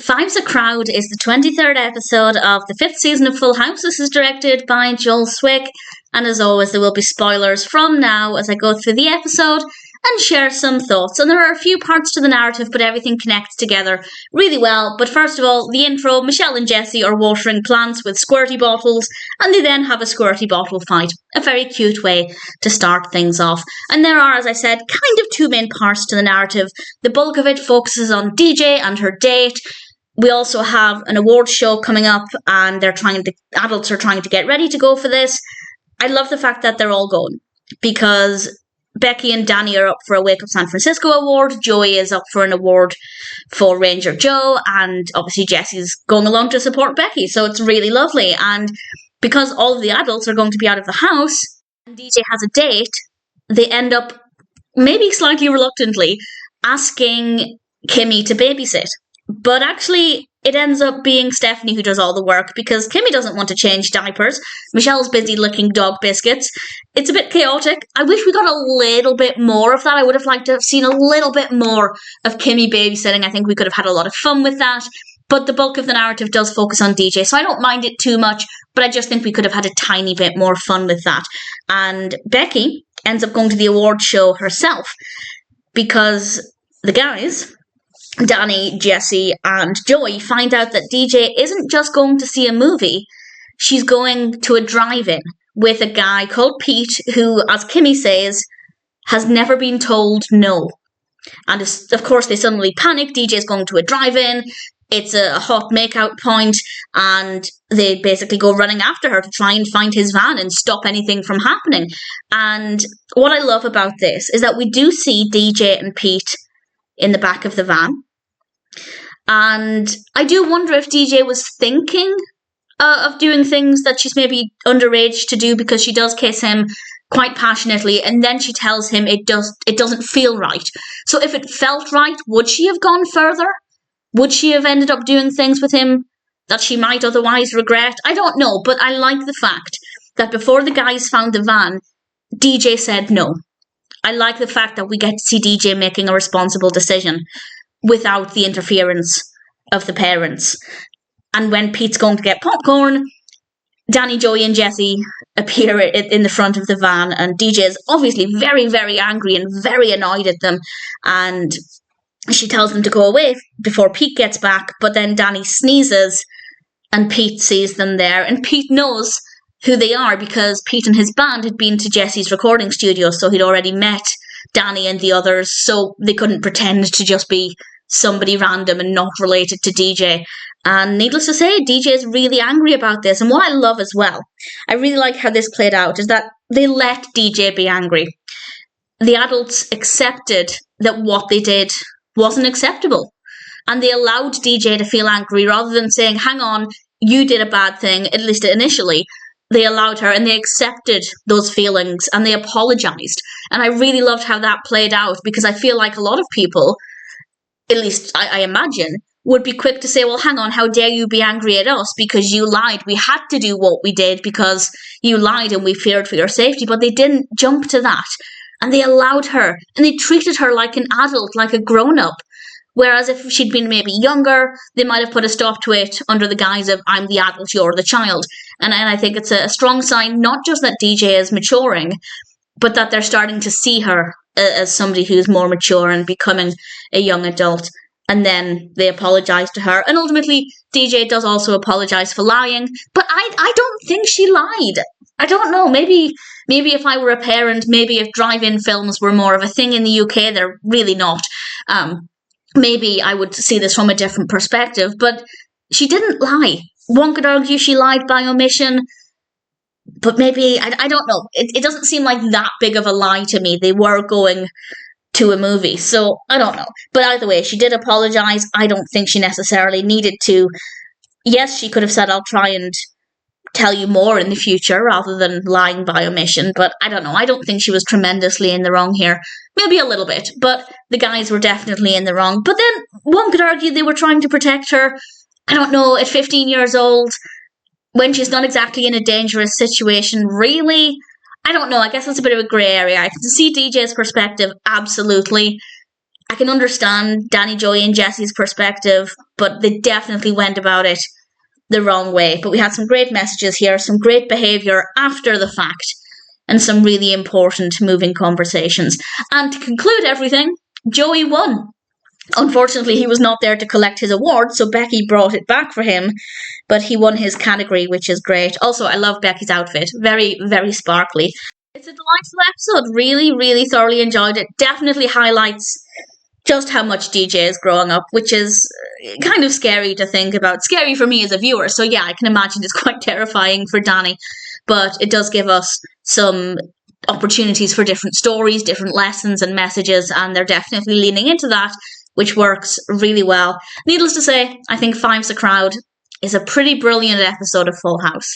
Five's a Crowd is the 23rd episode of the 5th season of Full House. This is directed by Joel Zwick, and as always there will be spoilers from now as I go through the episode and share some thoughts. And there are a few parts to the narrative, but everything connects together really well. But first of all, the intro, Michelle and Jesse are watering plants with squirty bottles, and they then have a squirty bottle fight. A very cute way to start things off. And there are, as I said, kind of two main parts to the narrative. The bulk of it focuses on DJ and her date. We also have an awards show coming up, and adults are trying to get ready to go for this. I love the fact that they're all going, because Becky and Danny are up for a Wake Up San Francisco award. Joey is up for an award for Ranger Joe. And obviously Jesse's going along to support Becky. So it's really lovely. And because all of the adults are going to be out of the house and DJ has a date, they end up, maybe slightly reluctantly, asking Kimmy to babysit. But actually, it ends up being Stephanie who does all the work, because Kimmy doesn't want to change diapers. Michelle's busy licking dog biscuits. It's a bit chaotic. I wish we got a little bit more of that. I would have liked to have seen a little bit more of Kimmy babysitting. I think we could have had a lot of fun with that. But the bulk of the narrative does focus on DJ, so I don't mind it too much, but I just think we could have had a tiny bit more fun with that. And Becky ends up going to the award show herself, because the guys, Danny, Jesse, and Joey, find out that DJ isn't just going to see a movie. She's going to a drive-in with a guy called Pete, who, as Kimmy says, has never been told no. And of course, they suddenly panic. DJ's going to a drive-in. It's a hot makeout point, and they basically go running after her to try and find his van and stop anything from happening. And what I love about this is that we do see DJ and Pete in the back of the van. And I do wonder if DJ was thinking of doing things that she's maybe underage to do, because she does kiss him quite passionately, and then she tells him it doesn't feel right. So if it felt right, would she have gone further? Would she have ended up doing things with him that she might otherwise regret? I don't know, but I like the fact that before the guys found the van, DJ said no. I like the fact that we get to see DJ making a responsible decision without the interference of the parents. And when Pete's going to get popcorn, Danny, Joey, and Jesse appear in the front of the van, and DJ is obviously very, very angry and very annoyed at them. And she tells them to go away before Pete gets back, but then Danny sneezes and Pete sees them there. And Pete knows who they are, because Pete and his band had been to Jesse's recording studio, so he'd already met Danny and the others, so they couldn't pretend to just be somebody random and not related to DJ. And needless to say, DJ is really angry about this. And what I love as well, I really like how this played out, is that they let DJ be angry. The adults accepted that what they did wasn't acceptable, and they allowed DJ to feel angry rather than saying, hang on, you did a bad thing, at least initially. They allowed her, and they accepted those feelings, and they apologised. And I really loved how that played out, because I feel like a lot of people, at least I imagine, would be quick to say, well, hang on, how dare you be angry at us because you lied. We had to do what we did because you lied and we feared for your safety. But they didn't jump to that. And they allowed her, and they treated her like an adult, like a grown-up. Whereas if she'd been maybe younger, they might have put a stop to it under the guise of, I'm the adult, you're the child. And I think it's a strong sign, not just that DJ is maturing, but that they're starting to see her as somebody who's more mature and becoming a young adult. And then they apologise to her. And ultimately, DJ does also apologise for lying. But I don't think she lied. I don't know. Maybe if I were a parent, maybe if drive-in films were more of a thing in the UK, they're really not. Maybe I would see this from a different perspective, but she didn't lie. One could argue she lied by omission, but maybe, I don't know. It doesn't seem like that big of a lie to me. They were going to a movie, so I don't know. But either way, she did apologise. I don't think she necessarily needed to. Yes, she could have said, I'll try and tell you more in the future rather than lying by omission, but I don't know. I don't think she was tremendously in the wrong here. Maybe a little bit, but the guys were definitely in the wrong. But then one could argue they were trying to protect her. I don't know, at 15 years old, when she's not exactly in a dangerous situation, really? I don't know. I guess it's a bit of a grey area. I can see DJ's perspective, absolutely. I can understand Danny, Joey, and Jesse's perspective, but they definitely went about it the wrong way. But we had some great messages here, some great behaviour after the fact, and some really important moving conversations. And to conclude everything, Joey won. Unfortunately, he was not there to collect his award, so Becky brought it back for him, but he won his category, which is great. Also, I love Becky's outfit. Very, very sparkly. It's a delightful episode. Really, really thoroughly enjoyed it. Definitely highlights just how much DJ is growing up, which is kind of scary to think about. Scary for me as a viewer, so yeah, I can imagine it's quite terrifying for Danny. But it does give us some opportunities for different stories, different lessons and messages, and they're definitely leaning into that, which works really well. Needless to say, I think Five's a Crowd is a pretty brilliant episode of Full House.